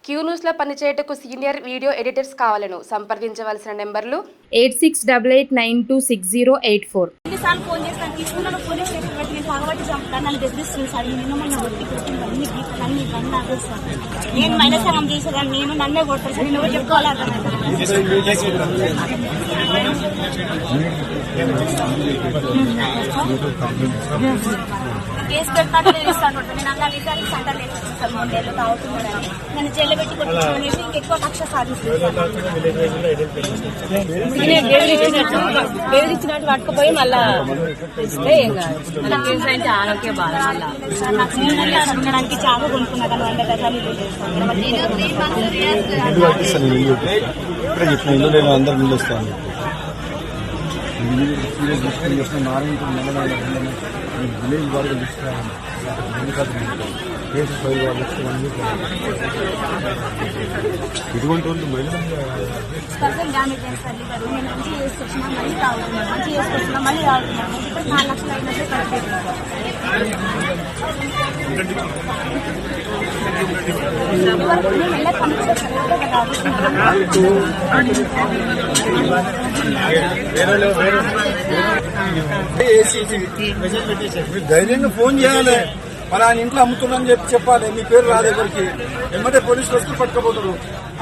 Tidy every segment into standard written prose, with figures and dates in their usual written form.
Queue న్యూస్లో పనిచేయటకు senior video editors కావాలను సంప్రదించవలసిన నెంబర్లు 8688960884. ఎన్నిసార్లు ఫోన్ చేస్తాను తీసుకున్నాను పోలీస్ స్టేషన్ బట్టి నేను పగబట్టి చంపుతాను నన్ను బెదిరిస్తుంది సార్ నిన్న మొన్న కొట్టి కొట్టింది అన్ని గీతలన్నీ ఇవన్నీ నాకు సార్ నేను మైనసంగం చేసేదాన్ని నేను నన్నే కొడతాను సార్ నేను చెప్పుకోవాలి కేసు పెడతాను ఇస్తాను నేను అలా విచారించి సెంటర్ నేర్చుకున్నాను సార్ 3 ఏళ్ళు తాగుతున్నాడని నన్ను జైలు పెట్టి కొట్టించడం అనేసి ఇంకెక్కువ కక్ష సాధిస్తుంది బెదిరించినట్టు పట్టుకుపోయి మళ్ళా ఇస్తే ఏం కాదు. మళ్ళీ కేసు అంటే ఆరోగ్య బాధ ఉండడానికి చాలా కొనుక్కున్నా కానీ 100 గజాలు ఇప్పుడే చెప్పిన ఇల్లు నేను అందరు నీళ్ళు వస్తాను విలేజ్ వాళ్ళు తీసుకురావాలి కేసు ఫైల్ వాళ్ళు ఇటువంటి వాళ్ళు డ్యామేజ్ చేస్తారు లివర్ నేను మంచి చేసుకొచ్చినా మళ్ళీ తాగుతున్నాను మంచి చేసుకొచ్చినా మళ్ళీ తాగుతున్నాను ఇప్పుడు 4 లక్షలు అయినట్టే ధైర్యంగా ఫోన్ చేయాలి పలానా ఇంట్లో అమ్ముతున్నాను చెప్పాలి మీ పేరు రా దగ్గరికి ఎమ్మటే పోలీసులు వస్తూ పట్టుకోపోతారు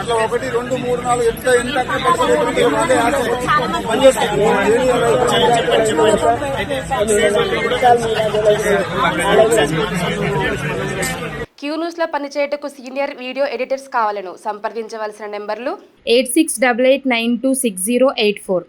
అట్లా 1 2 3 4 ఎంత క్యూ న్యూస్లో పనిచేయటకు సీనియర్ వీడియో ఎడిటర్స్ కావాలను సంప్రదించవలసిన నెంబర్లు 8688960884.